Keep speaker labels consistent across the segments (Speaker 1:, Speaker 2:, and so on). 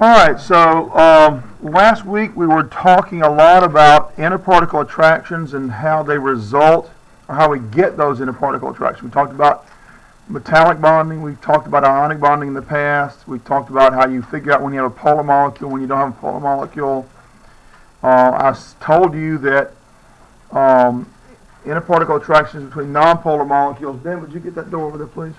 Speaker 1: All right, so last week we were talking a lot about interparticle attractions and how they result, or how we get those interparticle attractions. We talked about metallic bonding, we talked about ionic bonding in the past, we talked about how you figure out when you have a polar molecule, when you don't have a polar molecule. I told you that interparticle attractions between nonpolar molecules, Ben, would you get that door over there, please,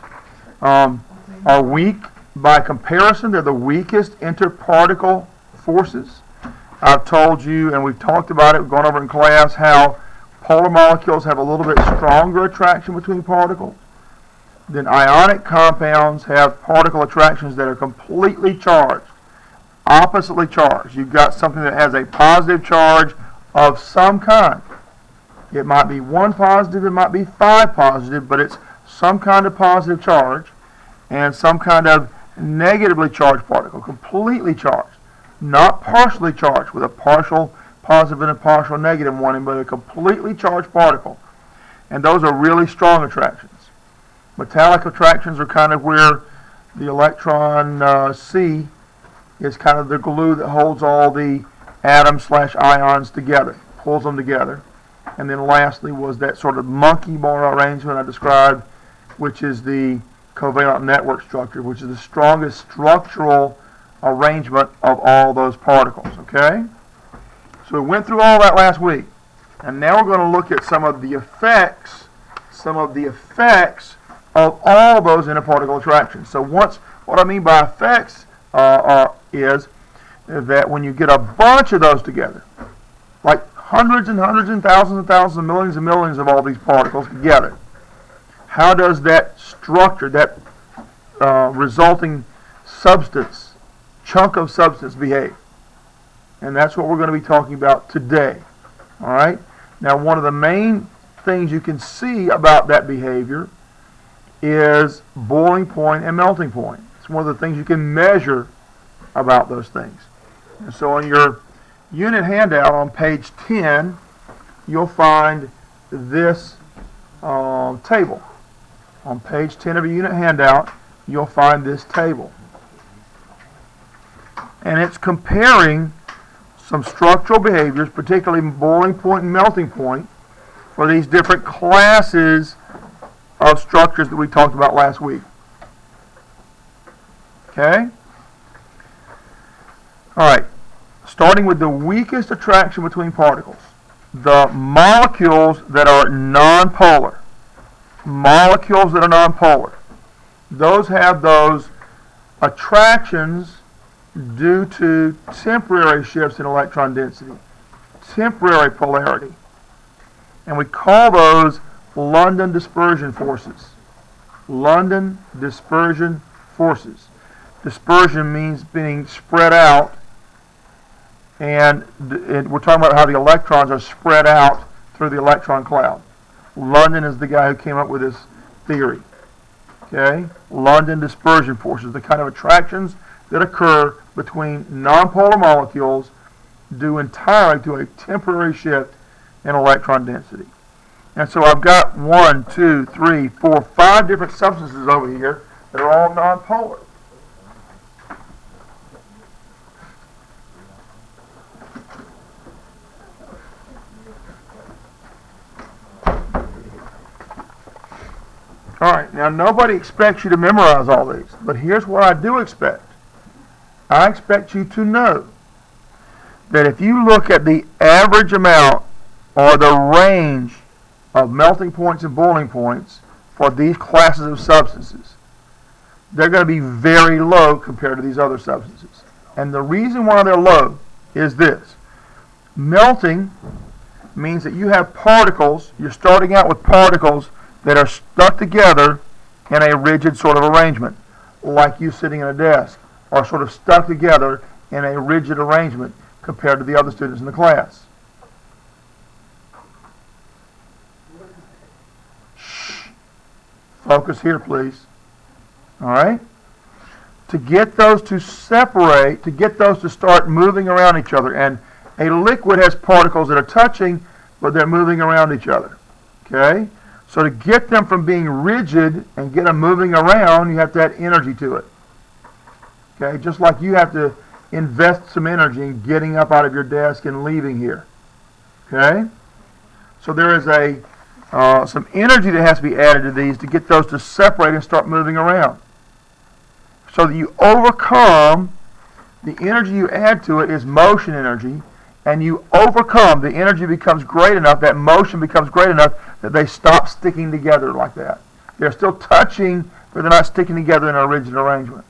Speaker 1: are weak. By comparison, they're the weakest interparticle forces. I've told you, and we've talked about it, we've gone over in class, how polar molecules have a little bit stronger attraction between particles. Then ionic compounds have particle attractions that are completely charged, oppositely charged. You've got something that has a positive charge of some kind. It might be 1 positive, it might be 5 positive, but it's some kind of positive charge and some kind of negatively charged particle, completely charged, not partially charged with a partial positive and a partial negative one, but a completely charged particle. And those are really strong attractions. Metallic attractions are kind of where the electron C is kind of the glue that holds all the atoms/ions together, pulls them together. And then lastly was that sort of monkey bar arrangement I described, which is the covalent network structure, which is the strongest structural arrangement of all those particles, okay? So we went through all that last week, and now we're going to look at some of the effects of all those interparticle attractions. So what I mean by effects is that when you get a bunch of those together, like hundreds and thousands and millions of all these particles together, how does that structure, that resulting substance, chunk of substance behave? And that's what we're going to be talking about today. All right? Now, one of the main things you can see about that behavior is boiling point and melting point. It's one of the things you can measure about those things. And so on your unit handout on page 10, you'll find this table. On page 10 of a unit handout, you'll find this table. And it's comparing some structural behaviors, particularly boiling point and melting point, for these different classes of structures that we talked about last week. Okay? All right. Starting with the weakest attraction between particles, the molecules that are nonpolar. Molecules that are nonpolar. Those have those attractions due to temporary shifts in electron density, temporary polarity. And we call those London dispersion forces. London dispersion forces. Dispersion means being spread out, and we're talking about how the electrons are spread out through the electron cloud. London is the guy who came up with this theory. Okay? London dispersion forces, the kind of attractions that occur between nonpolar molecules due entirely to a temporary shift in electron density. And so I've got 1, 2, 3, 4, 5 different substances over here that are all nonpolar. All right, now nobody expects you to memorize all these, but here's what I do expect. I expect you to know that if you look at the average amount or the range of melting points and boiling points for these classes of substances, they're going to be very low compared to these other substances. And the reason why they're low is this. Melting means that you have particles, you're starting out with particles that are stuck together in a rigid sort of arrangement, like you sitting at a desk, or sort of stuck together in a rigid arrangement compared to the other students in the class. Shh. Focus here, please. All right? To get those to separate, to get those to start moving around each other, and a liquid has particles that are touching, but they're moving around each other. Okay? So to get them from being rigid and get them moving around, you have to add energy to it. Okay, just like you have to invest some energy in getting up out of your desk and leaving here. Okay? So there is some energy that has to be added to these to get those to separate and start moving around. So that you overcome, the energy you add to it is motion energy, and you overcome, the energy becomes great enough, that motion becomes great enough that they stop sticking together like that. They're still touching, but they're not sticking together in a rigid arrangement.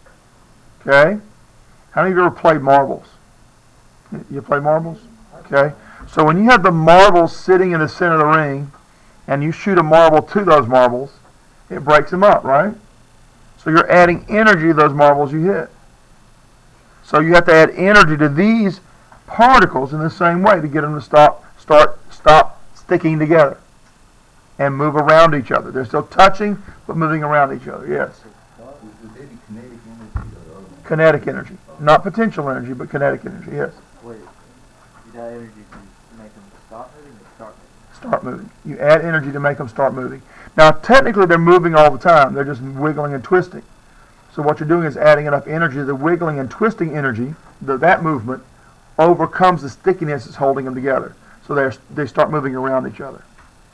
Speaker 1: Okay? How many of you ever played marbles? You play marbles? Okay. So when you have the marbles sitting in the center of the ring, and you shoot a marble to those marbles, it breaks them up, right? So you're adding energy to those marbles you hit. So you have to add energy to these particles in the same way to get them to stop sticking together and move around each other. They're still touching, but moving around each other. Yes.
Speaker 2: Would they be kinetic energy or other?
Speaker 1: Kinetic energy, not potential energy, but kinetic energy. Yes.
Speaker 3: Wait, you got energy to make them stop moving or start moving?
Speaker 1: Start moving. You add energy to make them start moving. Now, technically, they're moving all the time. They're just wiggling and twisting. So what you're doing is adding enough energy. The wiggling and twisting energy, that movement, overcomes the stickiness that's holding them together. So they start moving around each other.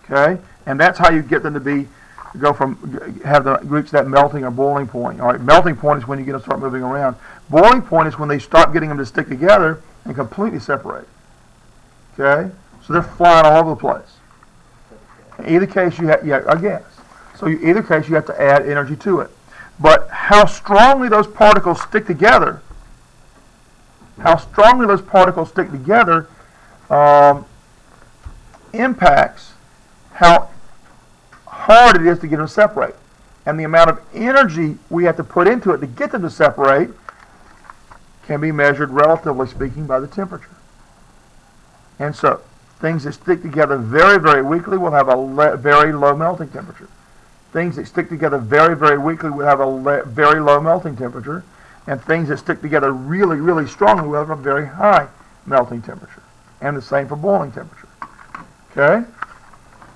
Speaker 1: Okay? And that's how you get them to reach that melting or boiling point. All right, melting point is when you get them to start moving around. Boiling point is when they stop getting them to stick together and completely separate. Okay? So they're flying all over the place. In either case, I guess. So in either case, you have to add energy to it. But how strongly those particles stick together, impacts how hard it is to get them to separate. And the amount of energy we have to put into it to get them to separate can be measured, relatively speaking, by the temperature. And so, things that stick together very, very weakly will have a very low melting temperature. Things that stick together very, very weakly will have a very low melting temperature. And things that stick together really, really strongly will have a very high melting temperature. And the same for boiling temperature. Okay?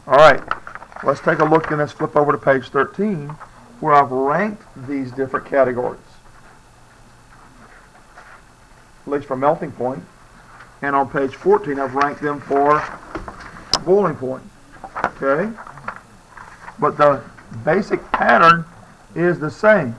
Speaker 1: All right. Let's take a look and let's flip over to page 13 where I've ranked these different categories. At least for melting point. And on page 14, I've ranked them for boiling point. Okay? But the basic pattern is the same.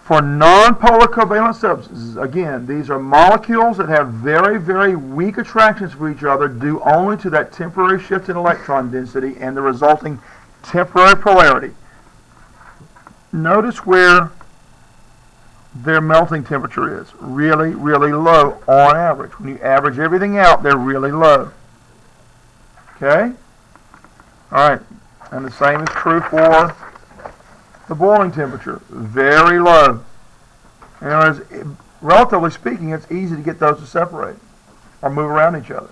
Speaker 1: For non-polar covalent substances, again, these are molecules that have very, very weak attractions for each other due only to that temporary shift in electron density and the resulting temporary polarity. Notice where their melting temperature is. Really, really low on average. When you average everything out, they're really low. Okay? All right. And the same is true for the boiling temperature. Very low. And relatively speaking, it's easy to get those to separate or move around each other.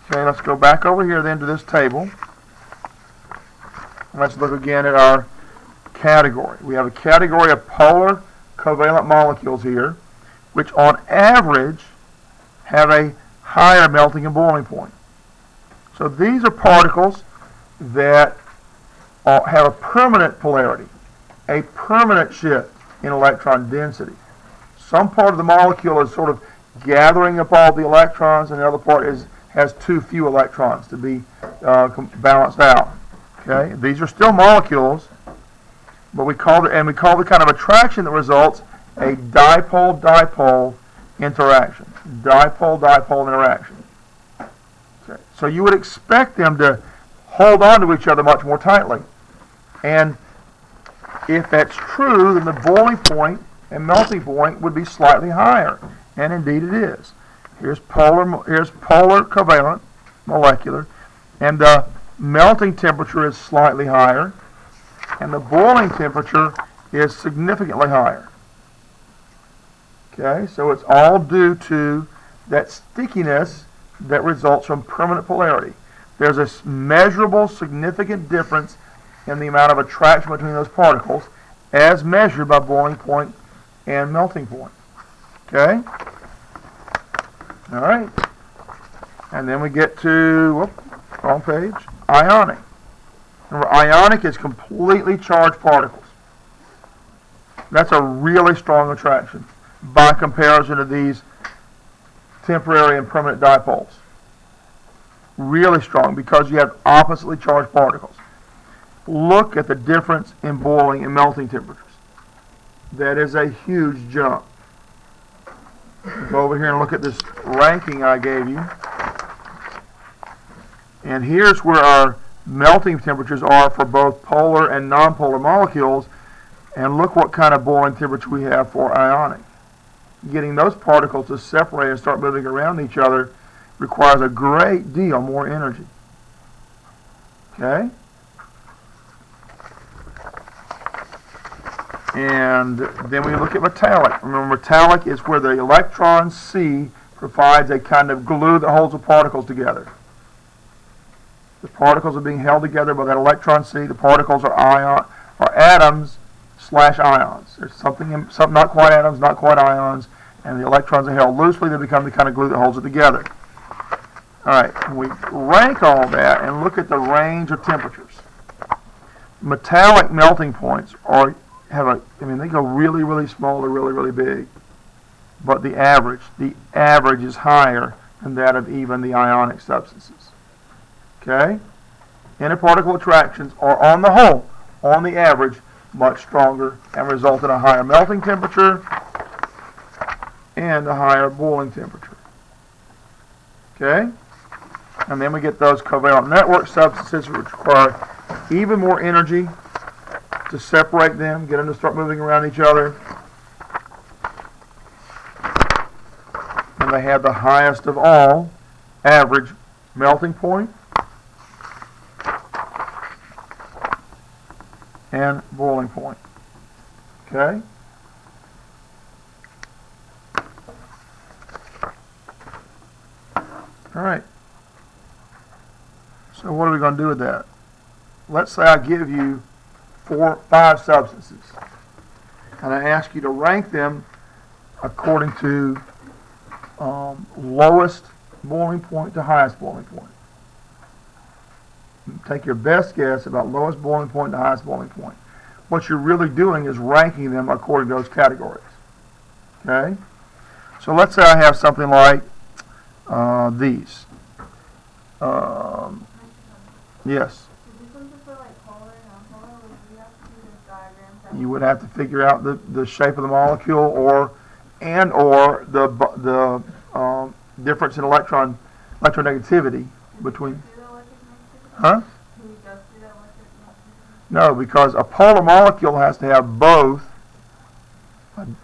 Speaker 1: Okay, let's go back over here then to this table. Let's look again at our category. We have a category of polar covalent molecules here, which on average have a higher melting and boiling point. So these are particles that have a permanent polarity, a permanent shift in electron density. Some part of the molecule is sort of gathering up all the electrons, and the other part has too few electrons to be balanced out. Okay, these are still molecules, but we call the kind of attraction that results a dipole-dipole interaction. Dipole-dipole interaction. Okay, so you would expect them to hold on to each other much more tightly. And if that's true, then the boiling point and melting point would be slightly higher. And indeed it is. Here's polar covalent, molecular, and the melting temperature is slightly higher, and the boiling temperature is significantly higher. Okay, so it's all due to that stickiness that results from permanent polarity. There's a measurable, significant difference in the amount of attraction between those particles as measured by boiling point and melting point. Okay? All right. And then we get to, wrong page, ionic. Remember, ionic is completely charged particles. That's a really strong attraction by comparison to these temporary and permanent dipoles. Really strong because you have oppositely charged particles. Look at the difference in boiling and melting temperatures. That is a huge jump. Go over here and look at this ranking I gave you. And here's where our melting temperatures are for both polar and nonpolar molecules. And look what kind of boiling temperature we have for ionic. Getting those particles to separate and start moving around each other requires a great deal more energy. Okay? And then we look at metallic. Remember, metallic is where the electron C provides a kind of glue that holds the particles together. The particles are being held together by that electron C. The particles are atoms / ions. There's something not quite atoms, not quite ions, and the electrons are held loosely. They become the kind of glue that holds it together. All right, we rank all that and look at the range of temperatures. Metallic melting points they go really, really small to really, really big. But the average is higher than that of even the ionic substances. Okay? Interparticle attractions are, on the whole, on the average, much stronger and result in a higher melting temperature and a higher boiling temperature. Okay? And then we get those covalent network substances which require even more energy to separate them, get them to start moving around each other. And they have the highest of all average melting point and boiling point. Okay? All right. So what are we going to do with that? Let's say I give you 5 substances, and I ask you to rank them according to lowest boiling point to highest boiling point. Take your best guess about lowest boiling point to highest boiling point. What you're really doing is ranking them according to those categories. Okay? So let's say I have something like these. Yes. You would have to figure out the shape of the molecule or the difference in electronegativity between. Huh? No, because a polar molecule has to have both an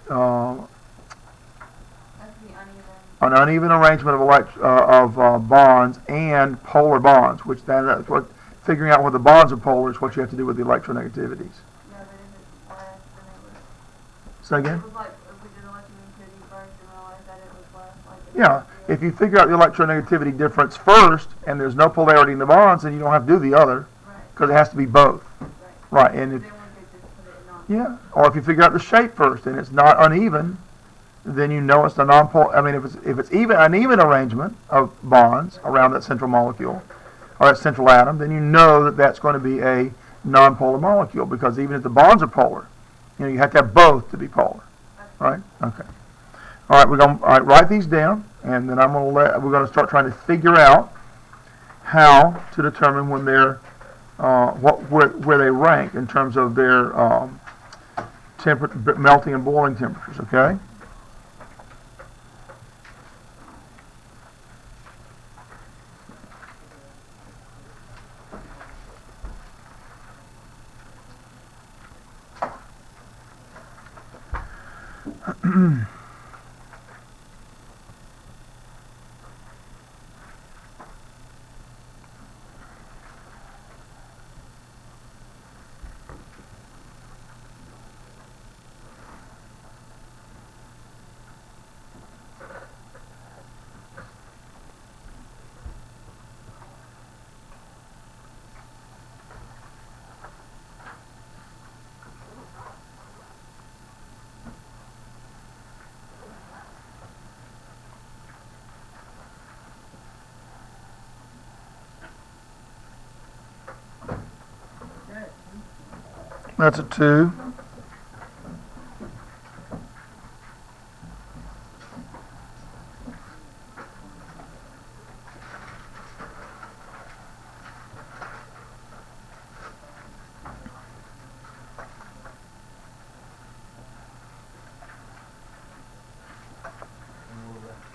Speaker 1: uneven arrangement of bonds and polar bonds, which that's what figuring out whether the bonds are polar is what you have to do with the electronegativities. Say again? Yeah, if you figure out the electronegativity difference first and there's no polarity in the bonds, then you don't have to do the other because it has to be both. Right, and or if you figure out the shape first and it's not uneven, then you know it's a non-polar. I mean, if it's an even arrangement of bonds around that central molecule or that central atom, then you know that that's going to be a non-polar molecule because even if the bonds are polar, you have to have both to be polar, right? Okay. All right, we're going to write these down, and then we're going to start trying to figure out how to determine when they're where they rank in terms of their melting and boiling temperatures. Okay. That's a 2.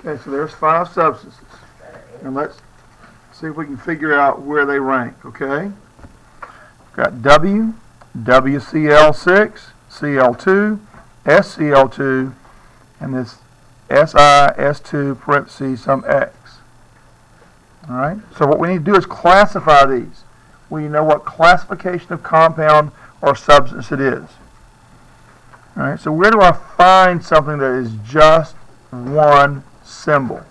Speaker 1: Okay, so there's 5 substances. And let's see if we can figure out where they rank, okay? Got W, WCl6, Cl2, SCl2, and this Si, parentheses, some X. Alright, so what we need to do is classify these. We know what classification of compound or substance it is. Alright, so where do I find something that is just one symbol?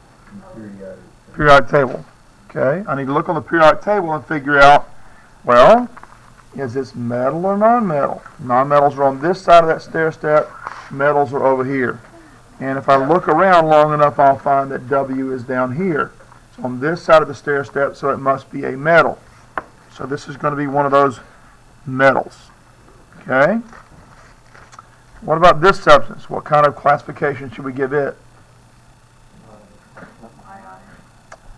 Speaker 1: Periodic table. Okay, I need to look on the periodic table and figure out, well, is this metal or non-metal? Non-metals are on this side of that stair step, metals are over here. And if I look around long enough, I'll find that W is down here. It's on this side of the stair step, so it must be a metal. So this is going to be one of those metals. Okay? What about this substance? What kind of classification should we give it?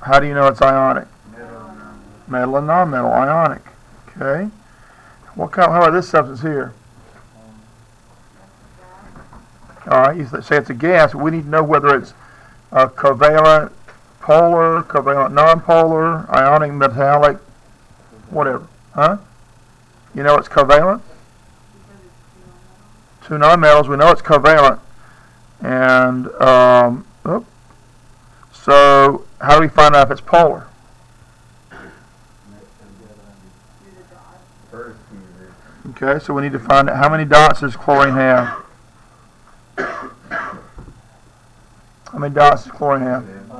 Speaker 1: How do you know it's ionic? Metal and non-metal, ionic. Okay? What kind? How about this substance here? All right, you say it's a gas. We need to know whether it's covalent, polar, covalent, non-polar, ionic, metallic, whatever. Huh? You know it's covalent? 2 non-metals. We know it's covalent. And so how do we find out if it's polar? Okay, so we need to find out how many dots does chlorine have. How many dots does chlorine have?
Speaker 3: 7.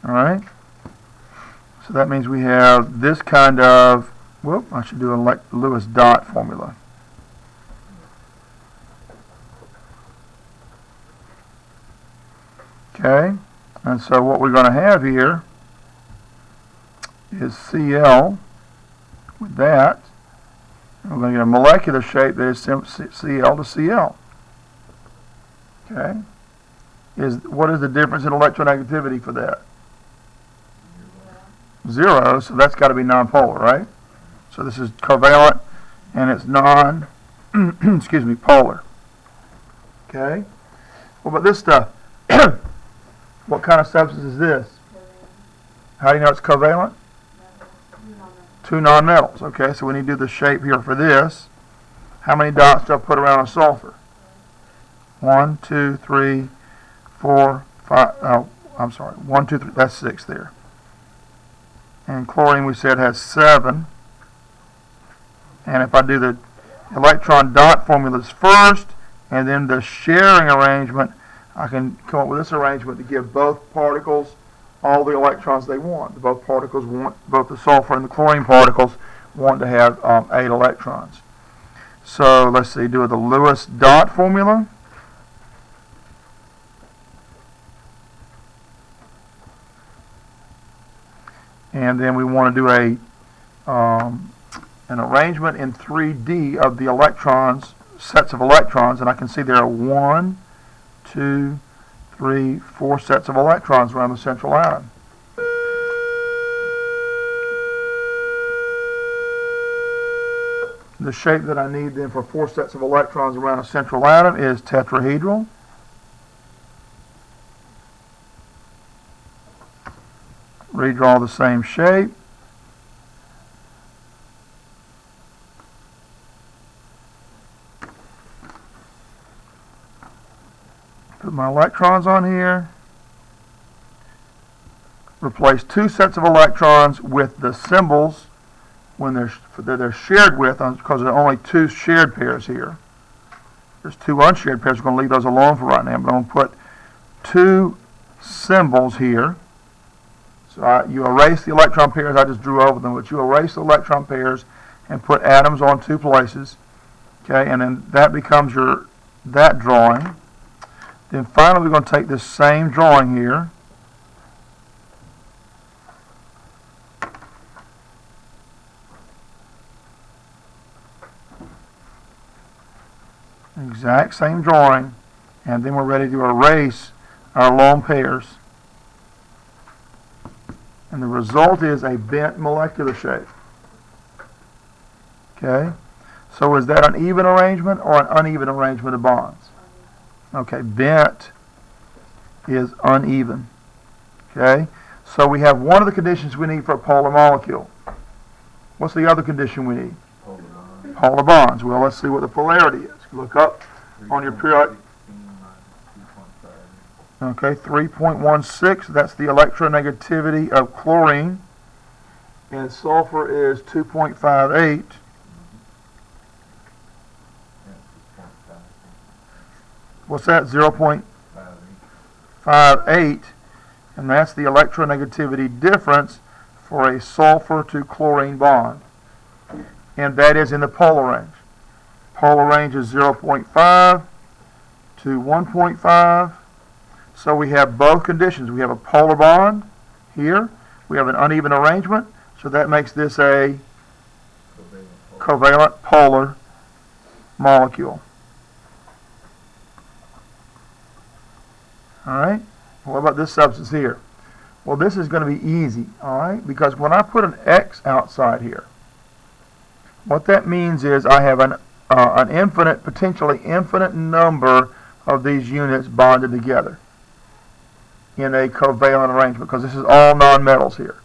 Speaker 1: All right. So that means we have this kind of, I should do a Lewis dot formula. Okay, and so what we're going to have here is Cl with that. And we're going to get a molecular shape that is Cl to Cl. Okay, what is the difference in electronegativity for that? 0, so that's got to be nonpolar, right? So this is covalent and it's polar. Okay, what about this stuff? What kind of substance is this? How do you know it's covalent? 2 nonmetals. Okay, so we need to do the shape here for this. How many dots do I put around a sulfur? 1, 2, 3, 4, 5. Oh, I'm sorry. 1, 2, 3. That's 6 there. And chlorine, we said, has 7. And if I do the electron dot formulas first and then the sharing arrangement, I can come up with this arrangement to give both particles all the electrons they want. Both particles want, both the sulfur and the chlorine particles want to have 8 electrons. So let's see, do the Lewis dot formula. And then we want to do an arrangement in 3D of the electrons, sets of electrons, and I can see there are 1, 2, 3, 4 sets of electrons around the central atom. The shape that I need then for 4 sets of electrons around a central atom is tetrahedral. Redraw the same shape. Put my electrons on here. Replace 2 sets of electrons with the symbols when they're shared with, because there are only 2 shared pairs here. There's 2 unshared pairs. We're going to leave those alone for right now, but I'm going to put 2 symbols here. So you erase the electron pairs. I just drew over them, but you erase the electron pairs and put atoms on 2 places. Okay, and then that becomes that drawing. Then finally we're going to take this same drawing here. Exact same drawing. And then we're ready to erase our lone pairs. And the result is a bent molecular shape. Okay? So is that an even arrangement or an uneven arrangement of bonds? Okay, bent is uneven. Okay? So we have one of the conditions we need for a polar molecule. What's the other condition we need?
Speaker 2: Polar bond.
Speaker 1: Polar bonds. Well, let's see what the polarity is. Look up on your periodic.
Speaker 2: 3.16
Speaker 1: Okay, 3.16. That's the electronegativity of chlorine. And sulfur is 2.58. What's that? 0.58. And that's the electronegativity difference for a sulfur to chlorine bond. And that is in the polar range. Polar range is 0.5 to 1.5. So we have both conditions. We have a polar bond here. We have an uneven arrangement. So that makes this a covalent polar molecule. All right. What about this substance here? Well, this is going to be easy, all right? Because when I put an X outside here, what that means is I have an infinite, potentially infinite number of these units bonded together in a covalent arrangement, because this is all nonmetals here.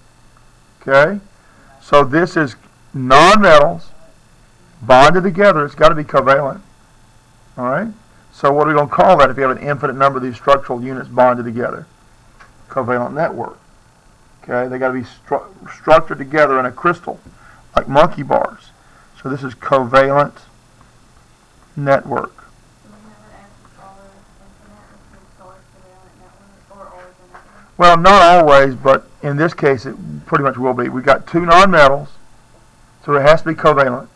Speaker 1: Okay? So this is nonmetals bonded together. It's got to be covalent. All right? So what are we going to call that if you have an infinite number of these structural units bonded together? Covalent network. Okay? They got to be structured together in a crystal, like monkey bars. So this is covalent network. Well, not always, but in this case it pretty much will be. We've got two nonmetals, so it has to be covalent.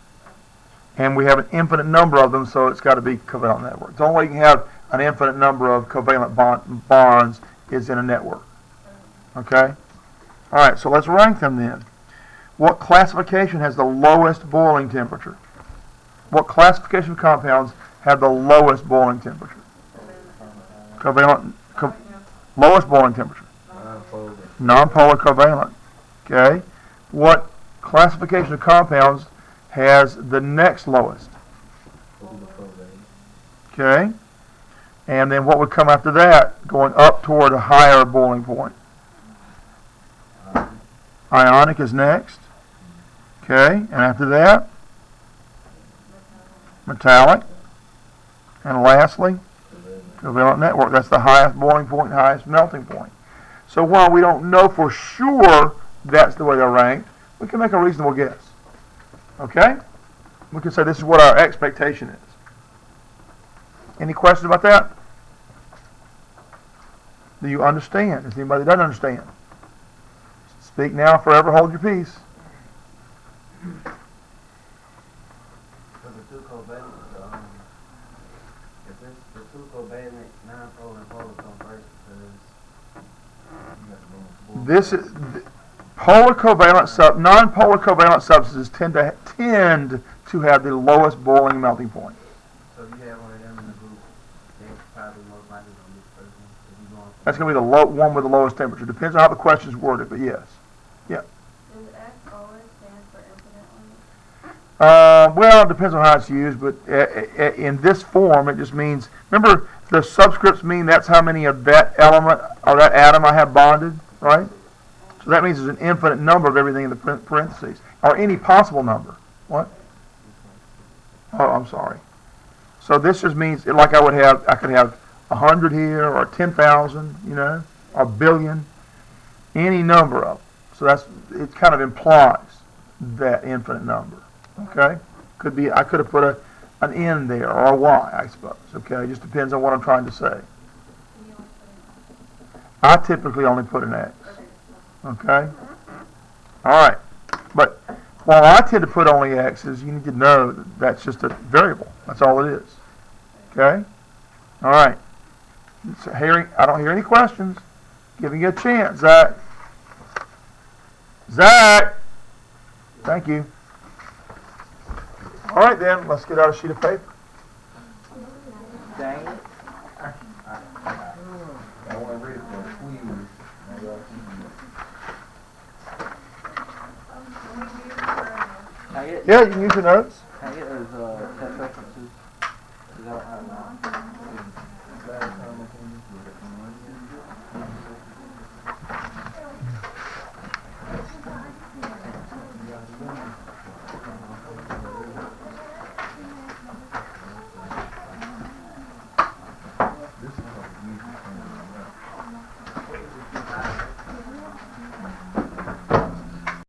Speaker 1: And we have an infinite number of them, so it's got to be covalent network. The only way you can have an infinite number of covalent bonds is in a network. Okay? All right, so let's rank them then. What classification has the lowest boiling temperature? What classification of compounds have the lowest boiling temperature? Lowest boiling temperature. Nonpolar covalent. Okay? What classification of compounds has the next lowest? Okay? And then what would come after that, going up toward a higher boiling point? Ionic is next. Okay? And after that? Metallic. And lastly, covalent network. That's the highest boiling point, highest melting point. So while we don't know for sure that's the way they're ranked, we can make a reasonable guess. Okay? We can say this is what our expectation is. Any questions about that? Do you understand? Is anybody that doesn't understand? Speak now, forever hold your peace.
Speaker 4: So the two covalent, if it's the two covalent, nonpolar and polar come first, because
Speaker 1: This is non-polar covalent substances tend to have the lowest boiling melting point.
Speaker 4: so if you have one of them in the group, they're probably most likely going to be the first one. If you going
Speaker 1: That's going to be the one with the lowest temperature. Depends on how the question's worded, but yes. Yeah.
Speaker 5: Does X always stand for infinitely?
Speaker 1: Well, it depends on how it's used, but in this form, it just means, remember, the subscripts mean that's how many of that element or that atom I have bonded, right? So that means there's an infinite number of everything in the parentheses, or any possible number. What? Oh, I'm sorry. So this just means, like I could have 100 here, or 10,000, or a billion, any number of them. So it kind of implies that infinite number. Okay? Could be, I could have put an N there, or a Y, I suppose. Okay? It just depends on what I'm trying to say. I typically only put an X. Okay? Alright. But while I tend to put only X's, you need to know that that's just a variable. That's all it is. Okay? Alright. So I don't hear any questions. Giving you a chance, Zach. Zach! Thank you. Alright then, let's get out a sheet of paper.
Speaker 3: Dang it.
Speaker 2: I want to read it for a squeeze.
Speaker 3: Now,
Speaker 1: Yeah, you can use your notes.
Speaker 3: Can I get those, test references? 'Cause I don't have mine.
Speaker 2: Last time I came, we got one.